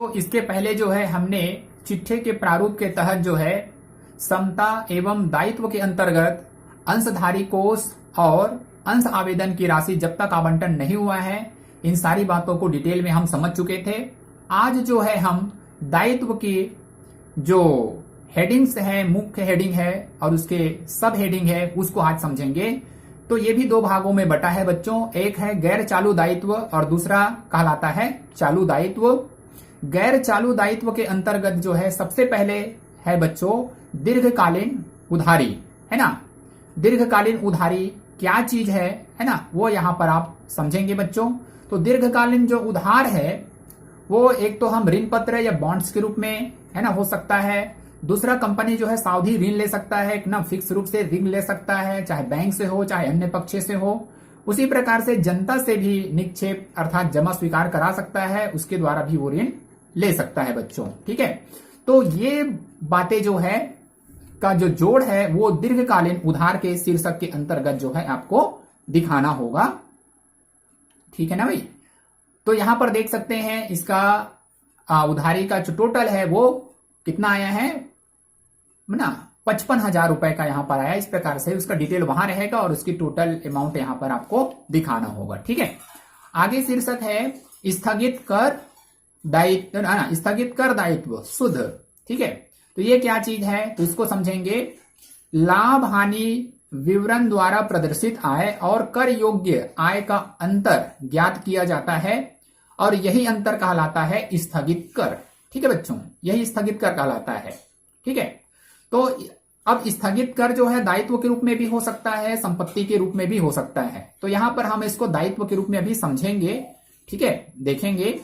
तो इसके पहले जो है हमने चिट्ठे के प्रारूप के तहत जो है समता एवं दायित्व के अंतर्गत अंशधारी कोष और अंश आवेदन की राशि जब तक आवंटन नहीं हुआ है इन सारी बातों को डिटेल में हम समझ चुके थे। आज जो है हम दायित्व की जो हेडिंग्स है, मुख्य हेडिंग है और उसके सब हेडिंग है उसको आज समझेंगे। तो ये भी दो भागों में बटा है बच्चों, एक है गैर चालू दायित्व और दूसरा कहलाता है चालू दायित्व। गैर चालू दायित्व के अंतर्गत जो है सबसे पहले है बच्चों दीर्घकालीन उधारी, है ना। दीर्घकालीन उधारी क्या चीज है ना, वो यहां पर आप समझेंगे बच्चों। तो दीर्घकालीन जो उधार है वो एक तो हम ऋण पत्र या बॉन्ड्स के रूप में, है ना, हो सकता है। दूसरा कंपनी जो है सावधि ऋण ले सकता है, ना फिक्स रूप से ऋण ले सकता है, चाहे बैंक से हो चाहे अन्य पक्ष से हो। उसी प्रकार से जनता से भी निक्षेप अर्थात जमा स्वीकार करा सकता है, उसके द्वारा भी वो ऋण ले सकता है बच्चों। ठीक है, तो ये बातें जो है का जो जोड़ है वो दीर्घकालीन उधार के शीर्षक के अंतर्गत जो है आपको दिखाना होगा। ठीक है ना भाई। तो यहां पर देख सकते हैं इसका उधारी का जो टोटल है वो कितना आया है ना, 55,000 रुपए का यहां पर आया। इस प्रकार से उसका डिटेल वहां रहेगा और उसकी टोटल अमाउंट यहां पर आपको दिखाना होगा। ठीक है, आगे शीर्षक है स्थगित कर दायित्व, स्थगित कर दायित्व शुद्ध। ठीक है, तो ये क्या चीज है तो इसको समझेंगे। लाभ हानि विवरण द्वारा प्रदर्शित आय और कर योग्य आय का अंतर ज्ञात किया जाता है और यही अंतर कहलाता है स्थगित कर। ठीक है बच्चों, यही स्थगित कर कहलाता है। ठीक है, तो अब स्थगित कर जो है दायित्व के रूप में भी हो सकता है, संपत्ति के रूप में भी हो सकता है। तो यहां पर हम इसको दायित्व के रूप में अभी समझेंगे। ठीक है, देखेंगे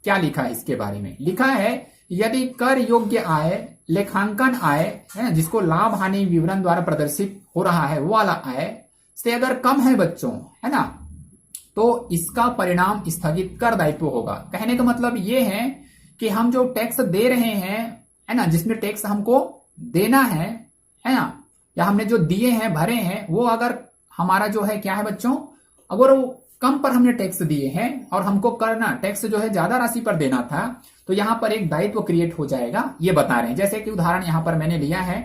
क्या लिखा है इसके बारे में। लिखा है यदि कर योग्य आय लेखांकन आय है ना, जिसको लाभ हानि विवरण द्वारा प्रदर्शित हो रहा है वो वाला आय से अगर कम है बच्चों, है ना, तो इसका परिणाम स्थगित कर दायित्व होगा। कहने का मतलब ये है कि हम जो टैक्स दे रहे हैं, है ना, जिसमें टैक्स हमको देना है ना, या हमने जो दिए हैं भरे हैं वो अगर हमारा जो है क्या है बच्चों, अगर वो कम पर हमने टैक्स दिए हैं और हमको करना टैक्स जो है ज्यादा राशि पर देना था तो यहां पर एक दायित्व क्रिएट हो जाएगा, ये बता रहे हैं। जैसे कि उदाहरण यहां पर मैंने लिया है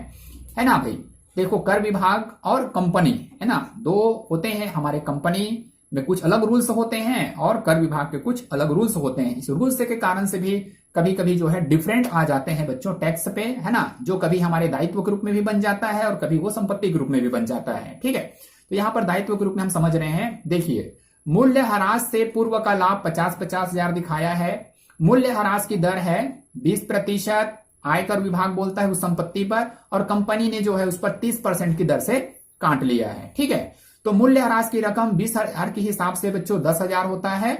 ना भाई, देखो कर विभाग और कंपनी, है ना, दो होते हैं हमारे। कंपनी में कुछ अलग रूल्स होते हैं और कर विभाग के कुछ अलग रूल्स होते हैं। इस रूल्स के कारण से भी कभी कभी जो है डिफरेंट आ जाते हैं बच्चों टैक्स पे, है ना, जो कभी हमारे दायित्व के रूप में भी बन जाता है और कभी वो संपत्ति के रूप में भी बन जाता है। ठीक है, तो यहां पर दायित्व के रूप में हम समझ रहे हैं। देखिए, मूल्य ह्रास से पूर्व का लाभ 50,000 दिखाया है। मूल्य ह्रास की दर है 20%, आयकर विभाग बोलता है उस संपत्ति पर, और कंपनी ने जो है उस पर 30% की दर से काट लिया है। ठीक है, तो मूल्य ह्रास की रकम 20,000 के हिसाब से बच्चों 10,000 होता है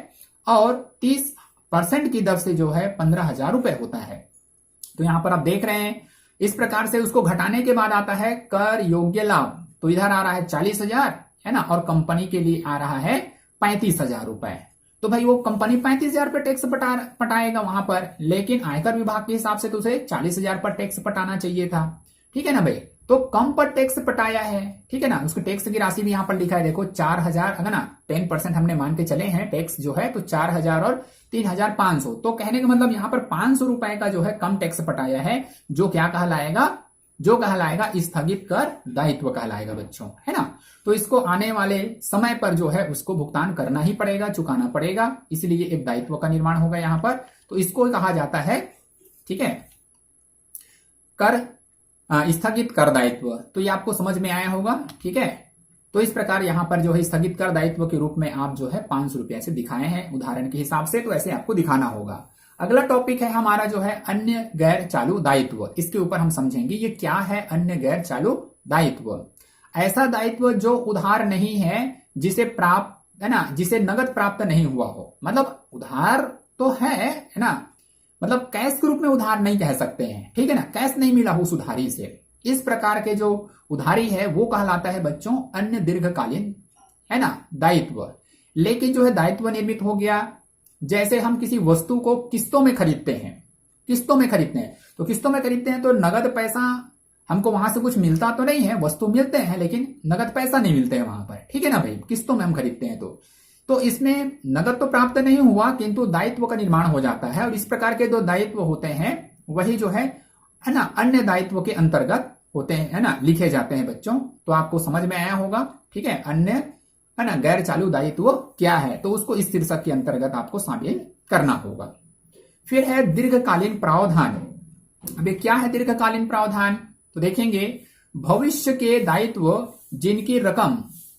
और 30% की दर से जो है 15,000 रुपए होता है। तो यहां पर आप देख रहे हैं इस प्रकार से उसको घटाने के बाद आता है कर योग्य लाभ। तो इधर आ रहा है 40,000, है ना, और कंपनी के लिए आ रहा है 35,000 रुपए। तो भाई वो कंपनी 35,000 पर टैक्स पटाएगा वहां पर, लेकिन आयकर विभाग के हिसाब से तो उसे 40,000 पर टैक्स पटाना चाहिए था। ठीक है ना भाई, तो कम पर टैक्स पटाया है। ठीक है ना, उसके टैक्स की राशि भी यहां पर लिखा है, देखो 4,000, अगर ना 10% हमने मान के चले हैं टैक्स जो है, तो 4,000 और 3,500। तो कहने का मतलब यहां पर 500 रुपए का जो है कम टैक्स पटाया है, जो क्या कहलाएगा, जो कहलाएगा स्थगित कर दायित्व कहलाएगा बच्चों, है ना। तो इसको आने वाले समय पर जो है उसको भुगतान करना ही पड़ेगा, चुकाना पड़ेगा, इसलिए एक दायित्व का निर्माण होगा यहां पर। तो इसको कहा जाता है, ठीक है, कर स्थगित कर दायित्व। तो ये आपको समझ में आया होगा। ठीक है, तो इस प्रकार यहां पर जो है स्थगित कर दायित्व के रूप में आप जो है 500 रुपया से दिखाए हैं उदाहरण के हिसाब से, तो ऐसे आपको दिखाना होगा। अगला टॉपिक है हमारा जो है अन्य गैर चालू दायित्व। इसके ऊपर हम समझेंगे ये क्या है अन्य गैर चालू दायित्व। ऐसा दायित्व जो उधार नहीं है, जिसे प्राप्त, है ना, जिसे नगद प्राप्त नहीं हुआ हो। मतलब उधार तो है ना, मतलब कैश के रूप में उधार नहीं कह सकते हैं। ठीक है ना, कैश नहीं मिला हो उस उधारी से। इस प्रकार के जो उधारी है वो कहलाता है बच्चों अन्य दीर्घकालीन, है ना, दायित्व। लेकिन जो है दायित्व निर्मित हो गया, जैसे हम किसी वस्तु को किस्तों में खरीदते हैं, किस्तों में खरीदते हैं, तो किस्तों में खरीदते हैं तो नगद पैसा हमको वहां से कुछ मिलता तो नहीं है, वस्तु मिलते हैं लेकिन नगद पैसा नहीं मिलते हैं वहां पर। ठीक है ना भाई, किस्तों में हम खरीदते हैं। तो तो इसमें नगद तो प्राप्त नहीं हुआ, किंतु दायित्व का निर्माण हो जाता है, और इस प्रकार के जो दायित्व होते हैं वही जो है ना अन्य दायित्व के अंतर्गत होते हैं, है ना, लिखे जाते हैं बच्चों। तो आपको समझ में आया होगा, ठीक है। अन्य, है ना, गैर चालू दायित्व क्या है, तो उसको इस शीर्षक के अंतर्गत आपको शामिल करना होगा। फिर है दीर्घकालीन प्रावधान। अभी क्या है दीर्घकालीन प्रावधान, तो देखेंगे भविष्य के दायित्व जिनकी रकम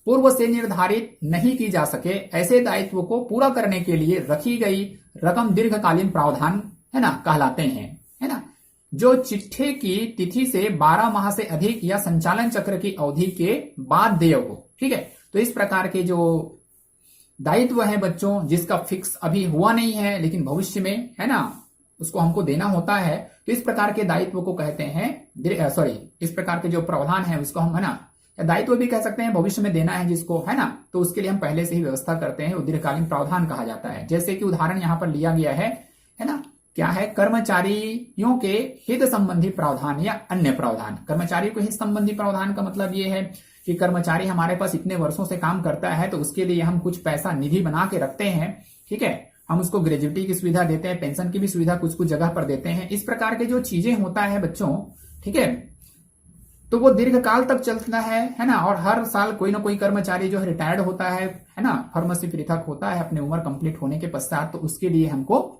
पूर्व से निर्धारित नहीं की जा सके, ऐसे दायित्व को पूरा करने के लिए रखी गई रकम दीर्घकालीन प्रावधान, है ना, कहलाते हैं, है ना, जो चिट्ठे की तिथि से 12 माह से अधिक या संचालन चक्र की अवधि के बाद देय हो। ठीक है, तो इस प्रकार के जो दायित्व है बच्चों, जिसका फिक्स अभी हुआ नहीं है लेकिन भविष्य में, है ना, उसको हमको देना होता है, तो इस प्रकार के दायित्व को कहते हैं, सॉरी, इस प्रकार के जो प्रावधान है उसको हम, है ना, दायित्व भी कह सकते हैं, भविष्य में देना है जिसको, है ना, तो उसके लिए हम पहले से ही व्यवस्था करते हैं, वो दीर्घकालीन प्रावधान कहा जाता है। जैसे कि उदाहरण यहां पर लिया गया है ना, क्या है, कर्मचारियों के हित संबंधी प्रावधान या अन्य प्रावधान। कर्मचारियों के हित संबंधी प्रावधान का मतलब ये है कि कर्मचारी हमारे पास इतने वर्षों से काम करता है, तो उसके लिए हम कुछ पैसा निधि बना के रखते हैं, ठीक है, हम उसको ग्रेजुटी की सुविधा देते हैं, पेंशन की भी सुविधा कुछ कुछ जगह पर देते हैं। इस प्रकार के जो चीजें होता है बच्चों, ठीक है, तो वो दीर्घकाल तक चलता है ना, और हर साल कोई ना कोई कर्मचारी जो है रिटायर्ड होता है ना, फर्म से पृथक होता है अपने उम्र कंप्लीट होने के पश्चात, तो उसके लिए हमको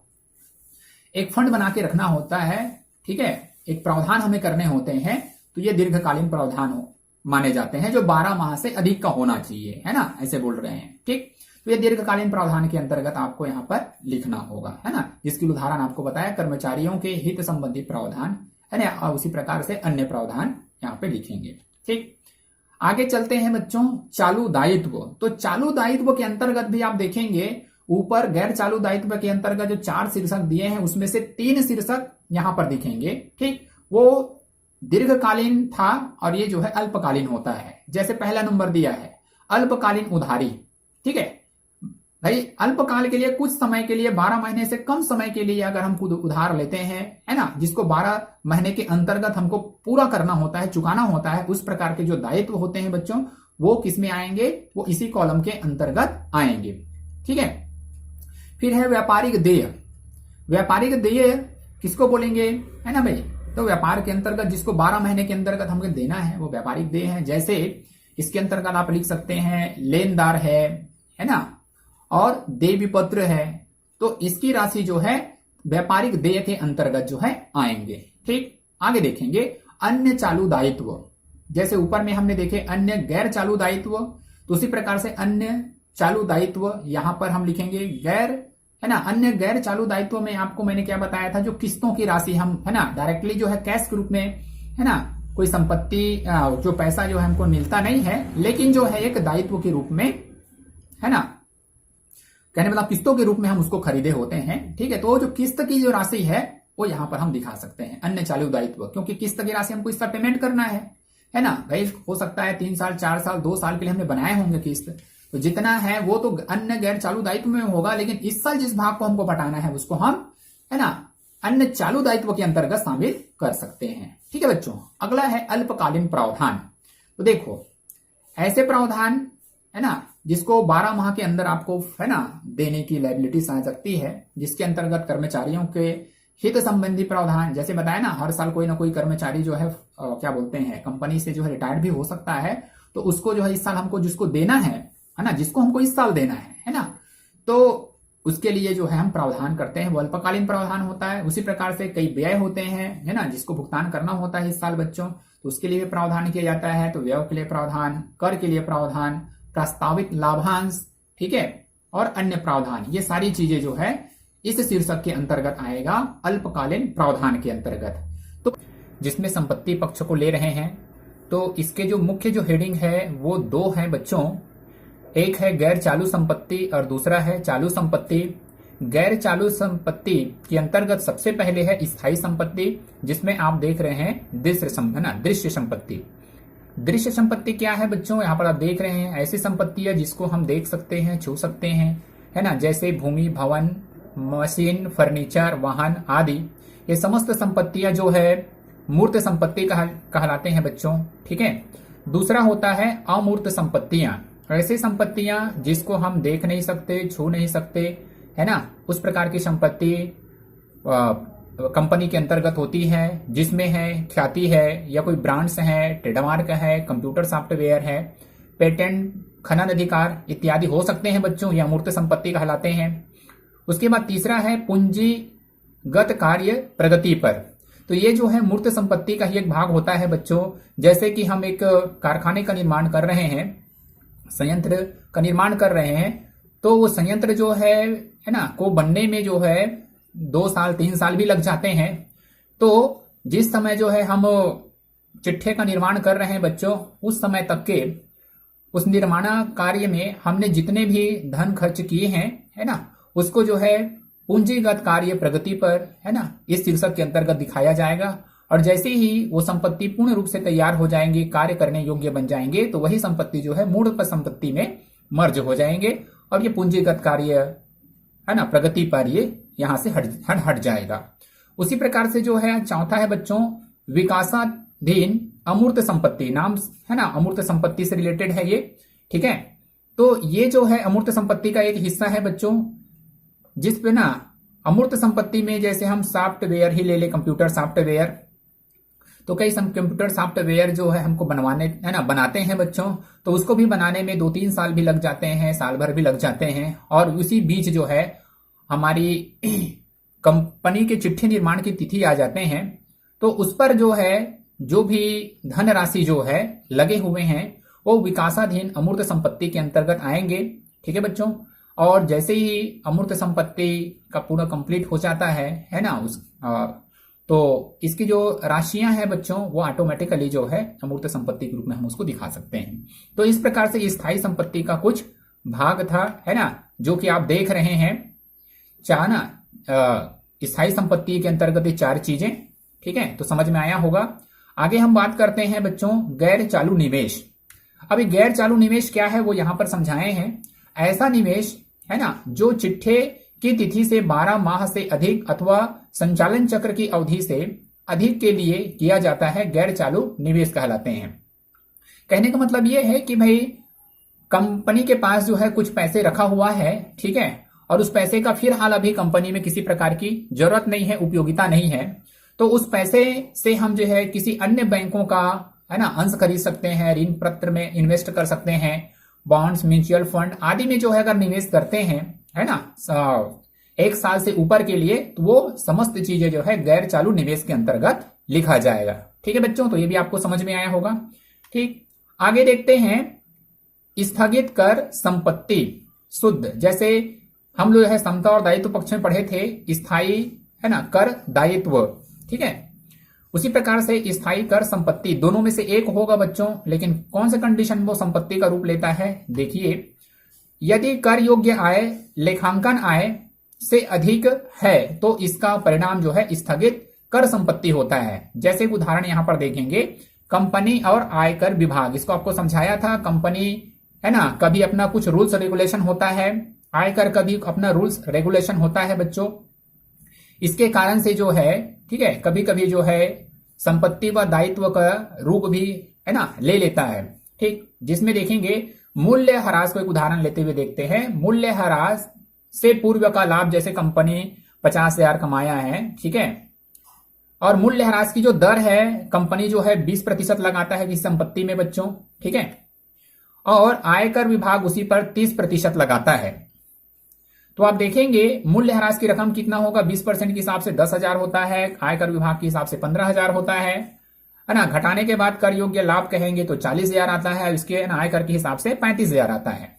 एक फंड बना के रखना होता है, ठीक है, एक प्रावधान हमें करने होते हैं, तो ये दीर्घकालीन प्रावधान माने जाते हैं, जो 12 माह से अधिक का होना चाहिए, है ना, ऐसे बोल रहे हैं, ठीक। तो ये दीर्घकालीन प्रावधान के अंतर्गत आपको यहाँ पर लिखना होगा, है ना, जिसकी उदाहरण आपको बताया कर्मचारियों के हित संबंधी प्रावधान, है ना, और उसी प्रकार से अन्य प्रावधान यहाँ पे लिखेंगे, ठीक। आगे चलते हैं बच्चों, चालू दायित्व। तो चालू दायित्व के अंतर्गत भी आप देखेंगे ऊपर गैर चालू दायित्व के अंतर्गत जो 4 शीर्षक दिए हैं उसमें से 3 शीर्षक यहां पर दिखेंगे, ठीक, वो दीर्घकालीन था और ये जो है अल्पकालीन होता है। जैसे पहला नंबर दिया है अल्पकालीन उधारी, ठीक है भाई, अल्पकाल के लिए कुछ समय के लिए 12 महीने से कम समय के लिए अगर हम खुद उधार लेते हैं, है ना, जिसको 12 महीने के अंतर्गत हमको पूरा करना होता है, चुकाना होता है, उस प्रकार के जो दायित्व होते हैं बच्चों, वो किसमें आएंगे, वो इसी कॉलम के अंतर्गत आएंगे, ठीक है। फिर है व्यापारिक देय। व्यापारिक देय किसको बोलेंगे, है ना भाई, तो व्यापार के अंतर्गत जिसको 12 महीने के अंतर्गत हमको देना है वो व्यापारिक देय है। जैसे इसके अंतर्गत आप लिख सकते हैं लेनदार है ना, और देय विपत्र है, तो इसकी राशि जो है व्यापारिक देय के अंतर्गत जो है आएंगे, ठीक। आगे देखेंगे अन्य चालू दायित्व। जैसे ऊपर में हमने देखे अन्य गैर चालू दायित्व, तो उसी प्रकार से अन्य चालू दायित्व यहां पर हम लिखेंगे गैर, है ना, अन्य गैर चालू दायित्व में आपको मैंने क्या बताया था, जो किस्तों की राशि हम, है ना, डायरेक्टली जो है कैश के रूप में, है ना, कोई संपत्ति जो पैसा जो है हमको मिलता नहीं है, लेकिन जो है एक दायित्व के रूप में, है ना, कहने मतलब किस्तों के रूप में हम उसको खरीदे होते हैं, ठीक है। तो जो किस्त की जो राशि है वो यहां पर हम दिखा सकते हैं अन्य चालू दायित्व, क्योंकि किस्त की राशि हमको इसका पेमेंट करना है ना भाई, हो सकता है 3 साल 4 साल 2 साल के लिए हमने बनाए होंगे किस्त, तो जितना है वो तो अन्य गैर चालू दायित्व में होगा, लेकिन इस साल जिस भाग को हमको पटाना है उसको हम, है ना, अन्य चालू दायित्व के अंतर्गत शामिल कर सकते हैं, ठीक है बच्चों। अगला है अल्पकालीन प्रावधान। तो देखो ऐसे प्रावधान, है ना, जिसको 12 माह के अंदर आपको, है ना, देने की लायबिलिटी आ सकती है, जिसके अंतर्गत कर्मचारियों के हित संबंधी प्रावधान, जैसे बताया ना, हर साल कोई ना कोई कर्मचारी जो है क्या बोलते हैं कंपनी से जो है रिटायर्ड भी हो सकता है, तो उसको जो है इस साल हमको जिसको देना है ना, जिसको हमको इस साल देना है ना, तो उसके लिए जो है हम प्रावधान करते हैं, वो अल्पकालीन प्रावधान होता है। उसी प्रकार से कई व्यय होते हैं, है ना, जिसको भुगतान करना होता है इस साल बच्चों, तो उसके लिए भी प्रावधान किया जाता है। तो व्यय के लिए प्रावधान, कर के लिए प्रावधान, प्रस्तावित लाभांश, ठीक है, और अन्य प्रावधान, ये सारी चीजें जो है इस शीर्षक के अंतर्गत आएगा अल्पकालीन प्रावधान के अंतर्गत। तो जिसमें संपत्ति पक्ष को ले रहे हैं, तो इसके जो मुख्य जो हेडिंग है वो 2 है बच्चों, एक है गैर चालू संपत्ति और दूसरा है चालू संपत्ति। गैर चालू संपत्ति के अंतर्गत सबसे पहले है स्थायी संपत्ति, जिसमें आप देख रहे हैं दृश्य संपत्ति। दृश्य संपत्ति क्या है बच्चों, यहाँ पर आप देख रहे हैं ऐसी संपत्ति है जिसको हम देख सकते हैं, छू सकते हैं, है ना, जैसे भूमि, भवन, मशीन, फर्नीचर, वाहन आदि। ये समस्त संपत्तियां जो है मूर्त संपत्ति कहलाते हैं बच्चों, ठीक है। दूसरा होता है अमूर्त संपत्तियां। ऐसी संपत्तियां जिसको हम देख नहीं सकते, छू नहीं सकते, है ना, उस प्रकार की संपत्ति कंपनी के अंतर्गत होती है, जिसमें है ख्याति है या कोई ब्रांड्स है, ट्रेडमार्क है, कंप्यूटर सॉफ्टवेयर है, पेटेंट, खनन अधिकार इत्यादि हो सकते हैं बच्चों, या अमूर्त संपत्ति कहलाते हैं। उसके बाद तीसरा है पूंजीगत कार्य प्रगति पर। तो ये जो है मूर्त संपत्ति का ही एक भाग होता है बच्चों। जैसे कि हम एक कारखाने का निर्माण कर रहे हैं, संयंत्र का निर्माण कर रहे हैं, तो वो संयंत्र जो है ना, को बनने में जो है 2 साल 3 साल भी लग जाते हैं। तो जिस समय जो है हम चिट्ठे का निर्माण कर रहे हैं बच्चों, उस समय तक के उस निर्माण कार्य में हमने जितने भी धन खर्च किए हैं, है ना, उसको जो है पूंजीगत कार्य प्रगति पर, है ना, इस शीर्षक के अंतर्गत दिखाया जाएगा। और जैसे ही वो संपत्ति पूर्ण रूप से तैयार हो जाएंगे, कार्य करने योग्य बन जाएंगे, तो वही संपत्ति जो है मूर्त संपत्ति में मर्ज हो जाएंगे और ये पूंजीगत कार्य, है ना, प्रगति पर ये यहां से हट जाएगा। उसी प्रकार से जो है चौथा है बच्चों विकासाधीन अमूर्त संपत्ति। नाम है ना, अमूर्त संपत्ति से रिलेटेड है ये, ठीक है। तो ये जो है अमूर्त संपत्ति का एक हिस्सा है बच्चों, जिस पे ना अमूर्त संपत्ति में जैसे हम सॉफ्टवेयर ही ले ले, कंप्यूटर सॉफ्टवेयर, तो कई कंप्यूटर सॉफ्टवेयर जो है हमको बनवाने, है ना, बनाते हैं बच्चों, तो उसको भी बनाने में 2-3 साल भी लग जाते हैं, साल भर भी लग जाते हैं। और उसी बीच जो है हमारी कंपनी के चिट्ठी निर्माण की तिथि आ जाते हैं, तो उस पर जो है जो भी धनराशि जो है लगे हुए हैं वो विकासाधीन अमूर्त संपत्ति के अंतर्गत आएंगे, ठीक है बच्चों। और जैसे ही अमूर्त संपत्ति का पूरा कंप्लीट हो जाता है ना, तो इसकी जो राशियां हैं बच्चों वो ऑटोमेटिकली जो है अमूर्त संपत्ति के रूप में हम उसको दिखा सकते हैं। तो इस प्रकार से स्थायी संपत्ति का कुछ भाग था, है ना, जो कि आप देख रहे हैं। ना स्थायी संपत्ति के अंतर्गत ये 4 चीजें, ठीक है, तो समझ में आया होगा। आगे हम बात करते हैं बच्चों गैर चालू निवेश। अभी गैर चालू निवेश क्या है वो यहां पर समझाए हैं। ऐसा निवेश, है ना, जो चिट्ठे की तिथि से 12 माह से अधिक अथवा संचालन चक्र की अवधि से अधिक के लिए किया जाता है, गैर चालू निवेश कहलाते हैं। कहने का मतलब यह है कि भाई कंपनी के पास जो है कुछ पैसे रखा हुआ है, ठीक है, और उस पैसे का फिलहाल अभी कंपनी में किसी प्रकार की जरूरत नहीं है, उपयोगिता नहीं है, तो उस पैसे से हम जो है किसी अन्य बैंकों का, है ना, अंश खरीद सकते हैं, ऋण पत्र में इन्वेस्ट कर सकते हैं, बॉन्ड्स, म्यूचुअल फंड आदि में जो है अगर निवेश करते हैं, है ना, 1 साल से ऊपर के लिए, तो वो समस्त चीजें जो है गैर चालू निवेश के अंतर्गत लिखा जाएगा, ठीक है बच्चों। तो ये भी आपको समझ में आया होगा, ठीक। आगे देखते हैं स्थगित कर संपत्ति शुद्ध। जैसे हम लोग है समता और दायित्व पक्ष में पढ़े थे, स्थायी, है ना, कर दायित्व, ठीक है। उसी प्रकार से स्थायी कर संपत्ति दोनों में से एक होगा बच्चों, लेकिन कौन सा कंडीशन वो संपत्ति का रूप लेता है, देखिए, यदि कर योग्य आय लेखांकन आय से अधिक है तो इसका परिणाम जो है स्थगित कर संपत्ति होता है। जैसे एक उदाहरण यहां पर देखेंगे, कंपनी और आयकर विभाग, इसको आपको समझाया था। कंपनी, है ना, कभी अपना कुछ रूल्स रेगुलेशन होता है, आयकर का भी अपना रूल्स रेगुलेशन होता है बच्चों। इसके कारण से जो है, ठीक है, कभी कभी जो है संपत्ति व दायित्व का रूप भी, है ना, ले लेता है, ठीक। जिसमें देखेंगे मूल्य ह्रास को एक उदाहरण लेते हुए देखते हैं। मूल्य ह्रास से पूर्व का लाभ, जैसे कंपनी 50,000 कमाया है, ठीक है, और मूल्य ह्रास की जो दर है कंपनी जो है 20% लगाता है किसी संपत्ति में बच्चों, ठीक है, और आयकर विभाग उसी पर 30% लगाता है। तो आप देखेंगे मूल्य ह्रास की रकम कितना होगा, 20% के हिसाब से 10,000 होता है, आयकर विभाग के हिसाब से 15,000 होता है ना। घटाने के बाद कर योग्य लाभ कहेंगे तो 40,000 आता है, इसके आयकर के हिसाब से 35,000 आता है।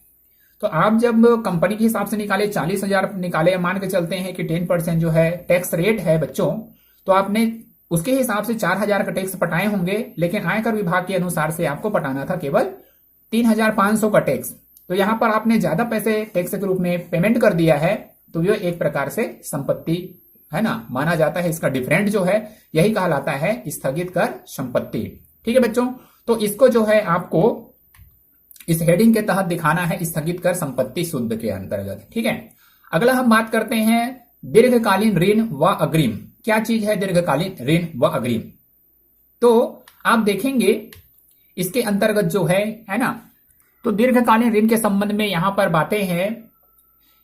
तो आप जब कंपनी के हिसाब से निकाले 40,000 निकाले, मान के चलते हैं कि 10% जो है टैक्स रेट है बच्चों, तो आपने उसके हिसाब से 4,000 का टैक्स पटाए होंगे, लेकिन आयकर विभाग के अनुसार से आपको पटाना था केवल 3,500 का टैक्स। तो यहां पर आपने ज्यादा पैसे टैक्स के रूप में पेमेंट कर दिया है, तो यह एक प्रकार से संपत्ति, है ना, माना जाता है। इसका डिफरेंट जो है यही कहलाता है स्थगित कर संपत्ति, ठीक है बच्चों। तो इसको जो है आपको इस हेडिंग के तहत दिखाना है, स्थगित कर संपत्ति शुद्ध के अंतर्गत, ठीक है। अगला हम बात करते हैं दीर्घकालीन ऋण व अग्रिम। क्या चीज है दीर्घकालीन ऋण व अग्रिम? तो आप देखेंगे इसके अंतर्गत जो है ना, तो दीर्घकालीन ऋण के संबंध में यहां पर बातें हैं,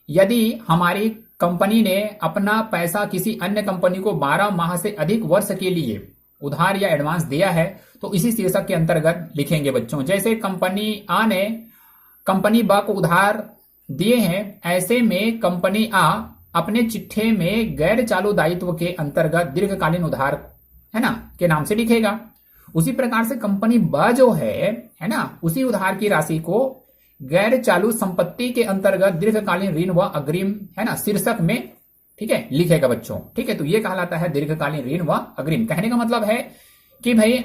यदि हमारी कंपनी ने अपना पैसा किसी अन्य कंपनी को 12 माह से अधिक वर्ष के लिए उधार या एडवांस दिया है तो इसी शीर्षक के अंतर्गत लिखेंगे बच्चों। जैसे कंपनी आ ने कंपनी ब को उधार दिए हैं, ऐसे में कंपनी आ अपने चिट्ठे में गैर चालू दायित्व के अंतर्गत दीर्घकालीन उधार है ना के नाम से लिखेगा। उसी प्रकार से कंपनी ब जो है ना, उसी उधार की राशि को गैर चालू संपत्ति के अंतर्गत दीर्घकालीन ऋण व अग्रिम है ना शीर्षक में, ठीक है, लिखेगा बच्चों। ठीक है, तो ये कहलाता है दीर्घकालीन ऋण व अग्रिम। कहने का मतलब है कि भाई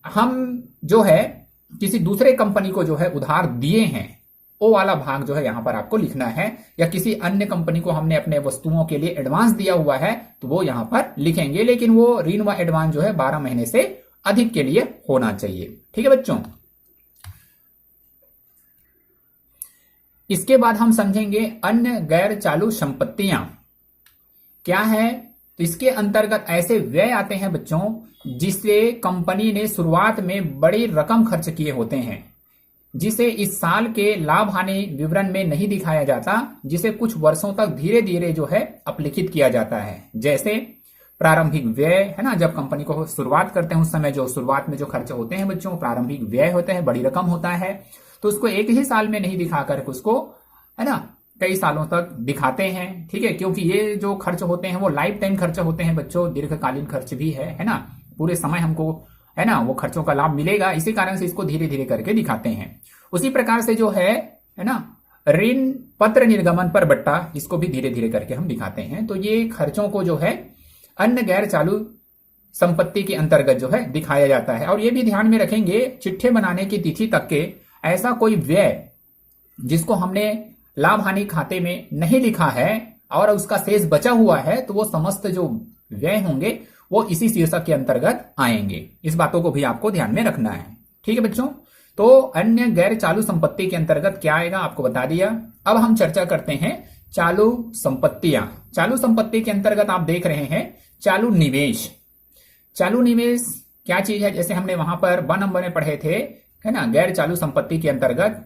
हम जो है किसी दूसरे कंपनी को जो है उधार दिए हैं, वो वाला भाग जो है यहां पर आपको लिखना है, या किसी अन्य कंपनी को हमने अपने वस्तुओं के लिए एडवांस दिया हुआ है तो वो यहां पर लिखेंगे, लेकिन वो ऋण व एडवांस जो है 12 महीने से अधिक के लिए होना चाहिए। ठीक है बच्चों, इसके बाद हम समझेंगे अन्य गैर चालू संपत्तियां क्या है। तो इसके अंतर्गत ऐसे व्यय आते हैं बच्चों जिससे कंपनी ने शुरुआत में बड़ी रकम खर्च किए होते हैं, जिसे इस साल के लाभ हानि विवरण में नहीं दिखाया जाता, जिसे कुछ वर्षों तक धीरे धीरे जो है अपलिखित किया जाता है। जैसे प्रारंभिक व्यय है ना, जब कंपनी को शुरुआत करते हैं उस समय जो शुरुआत में जो खर्च होते हैं बच्चों, प्रारंभिक व्यय होते हैं, बड़ी रकम होता है, तो उसको एक ही साल में नहीं दिखाकर उसको है ना कई सालों तक दिखाते हैं। ठीक है, क्योंकि ये जो खर्च होते हैं वो लाइफ टाइम खर्च होते हैं बच्चों, दीर्घकालीन खर्च भी है ना, पूरे समय हमको है ना वो खर्चों का लाभ मिलेगा, इसी कारण से इसको धीरे धीरे करके दिखाते हैं। उसी प्रकार से जो है ना ऋण पत्र निर्गमन पर बट्टा, इसको भी धीरे धीरे करके हम दिखाते हैं। तो ये खर्चों को जो है अन्य गैर चालू संपत्ति के अंतर्गत जो है दिखाया जाता है। और ये भी ध्यान में रखेंगे चिट्ठे बनाने की तिथि तक के ऐसा कोई व्यय जिसको हमने लाभ हानि खाते में नहीं लिखा है और उसका शेष बचा हुआ है, तो वो समस्त जो व्यय होंगे वो इसी शीर्षक के अंतर्गत आएंगे। इस बातों को भी आपको ध्यान में रखना है। ठीक है बच्चों, तो अन्य गैर चालू संपत्ति के अंतर्गत क्या आएगा आपको बता दिया। अब हम चर्चा करते हैं चालू संपत्तियां। चालू संपत्ति के अंतर्गत आप देख रहे हैं चालू निवेश। चालू निवेश क्या चीज है, जैसे हमने वहां पर 1 नंबर में पढ़े थे है ना, गैर चालू संपत्ति के अंतर्गत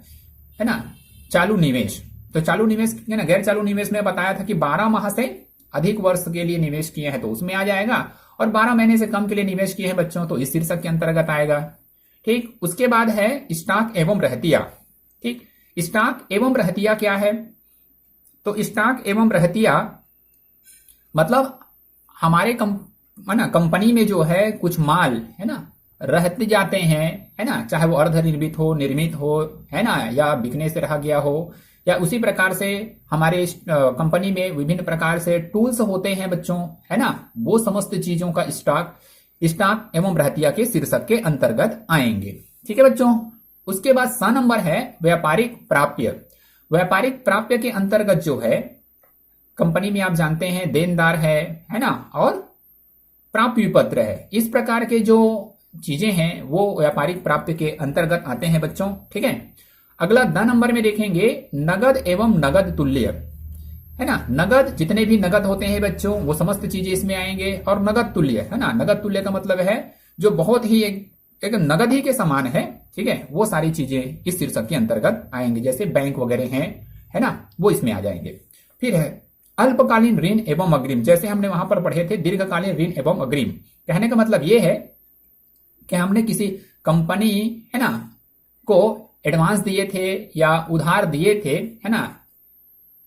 है ना चालू निवेश। तो चालू निवेश है ना, गैर चालू निवेश में बताया था कि 12 माह से अधिक वर्ष के लिए निवेश किए हैं तो उसमें आ जाएगा, और 12 महीने से कम के लिए निवेश किए हैं बच्चों तो इस शीर्षक के अंतर्गत आएगा। ठीक, उसके बाद है स्टॉक एवं रहतिया। ठीक, स्टॉक एवं रहतिया क्या है, तो स्टॉक एवं रहतिया मतलब हमारे कंपनी में जो है कुछ माल है ना रहते जाते हैं है ना, चाहे वो अर्ध निर्मित हो, निर्मित हो है ना, या बिकने से रह गया हो, या उसी प्रकार से हमारे कंपनी में विभिन्न प्रकार से टूल्स होते हैं बच्चों है ना, वो समस्त चीजों का स्टॉक एवं रहतिया के शीर्षक के अंतर्गत आएंगे। ठीक है बच्चों, उसके बाद 7 नंबर है व्यापारिक प्राप्य। व्यापारिक प्राप्य के अंतर्गत जो है कंपनी में आप जानते हैं देनदार है ना, और प्राप्य पत्र है, इस प्रकार के जो चीजें हैं वो व्यापारिक प्राप्य के अंतर्गत आते हैं बच्चों। ठीक है, अगला 10 नंबर में देखेंगे नगद एवं नगद तुल्य है ना। नगद जितने भी नगद होते हैं बच्चों वो समस्त चीजें इसमें आएंगे, और नगद तुल्य है ना, नगद तुल्य का मतलब है जो बहुत ही एक नगद ही के समान है। ठीक है, वो सारी चीजें इस शीर्षक के अंतर्गत आएंगे, जैसे बैंक वगैरह हैं है ना, वो इसमें आ जाएंगे। फिर है अल्पकालीन ऋण एवं अग्रिम, जैसे हमने वहां पर पढ़े थे दीर्घकालीन ऋण एवं अग्रिम। कहने का मतलब ये है कि हमने किसी कंपनी है ना को एडवांस दिए थे या उधार दिए थे है ना,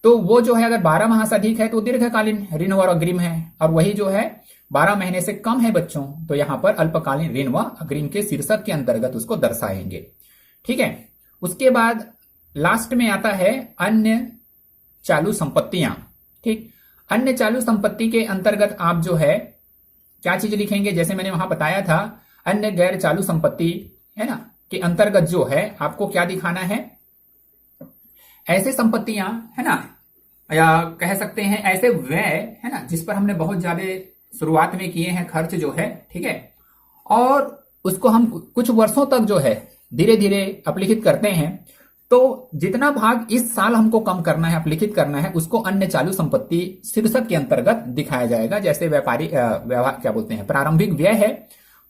तो वो जो है अगर 12 माह से अधिक है तो दीर्घकालीन ऋण और अग्रिम है, और वही जो है 12 महीने से कम है बच्चों तो यहां पर अल्पकालीन ऋण व अग्रिम के शीर्षक के अंतर्गत उसको दर्शाएंगे। ठीक है, उसके बाद लास्ट में आता है अन्य चालू संपत्तियां। ठीक, अन्य चालू संपत्ति के अंतर्गत आप जो है क्या चीज लिखेंगे, जैसे मैंने वहां बताया था अन्य गैर चालू संपत्ति है ना के अंतर्गत जो है आपको क्या दिखाना है, ऐसे संपत्तियां है ना, या कह सकते हैं ऐसे व्यय है ना जिस पर हमने बहुत ज्यादा शुरुआत में किए हैं खर्च जो है। ठीक है, और उसको हम कुछ वर्षों तक जो है धीरे धीरे अपलिखित करते हैं, तो जितना भाग इस साल हमको कम करना है, अपलिखित करना है, उसको अन्य चालू संपत्ति शीर्षक के अंतर्गत दिखाया जाएगा। जैसे व्यापारिक क्या बोलते हैं प्रारंभिक व्यय है,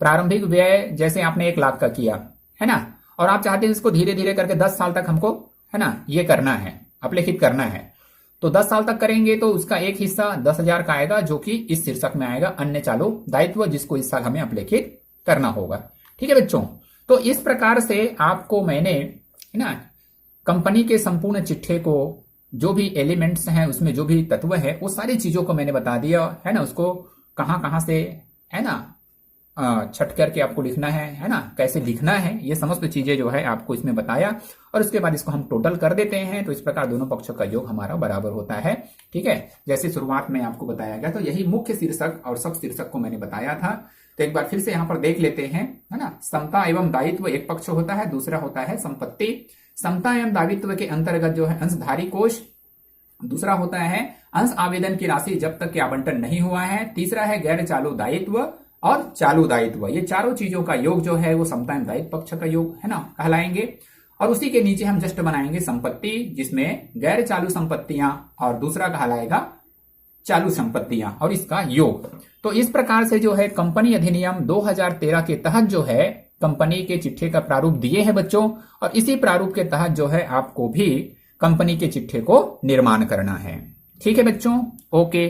प्रारंभिक व्यय जैसे आपने 1 लाख का किया है ना, और आप चाहते हैं इसको धीरे धीरे करके 10 साल तक हमको, है ना, ये करना है, अपलेखित करना है। तो 10 साल तक करेंगे तो उसका एक हिस्सा 10,000 का आएगा जो कि इस शीर्षक में आएगा अन्य चालू दायित्व, जिसको इस साल हमें अपलेखित करना होगा। ठीक है बच्चों, तो इस प्रकार से आपको मैंने, है ना, कंपनी के संपूर्ण चिट्ठे को जो भी एलिमेंट्स हैं उसमें जो भी तत्व है वो सारी चीजों को मैंने बता दिया, है ना, उसको कहां कहां से, है ना, छट करके आपको लिखना है ना, कैसे लिखना है, ये समस्त चीजें जो है आपको इसमें बताया। और उसके बाद इसको हम टोटल कर देते हैं, तो इस प्रकार दोनों पक्षों का योग हमारा बराबर होता है। ठीक है, जैसे शुरुआत में आपको बताया गया, तो यही मुख्य शीर्षक और सब शीर्षक को मैंने बताया था। तो एक बार फिर से यहां पर देख लेते हैं, है ना। समता एवं दायित्व एक पक्ष होता है, दूसरा होता है संपत्ति। समता एवं दायित्व के अंतर्गत जो है अंशधारी कोष, दूसरा होता है अंश आवेदन की राशि जब तक कि आवंटन नहीं हुआ है, तीसरा है गैर चालू दायित्व और चालू दायित्व। ये चारों चीजों का योग जो है वो समता एवं दायित्व पक्ष का योग, है ना, कहलाएंगे। और उसी के नीचे हम जस्ट बनाएंगे संपत्ति, जिसमें गैर चालू संपत्तियां और दूसरा कहलाएगा चालू संपत्तियां और इसका योग। तो इस प्रकार से जो है कंपनी अधिनियम 2013 के तहत जो है कंपनी के चिट्ठे का प्रारूप दिए हैं बच्चों, और इसी प्रारूप के तहत जो है आपको भी कंपनी के चिट्ठे को निर्माण करना है। ठीक है बच्चों, ओके।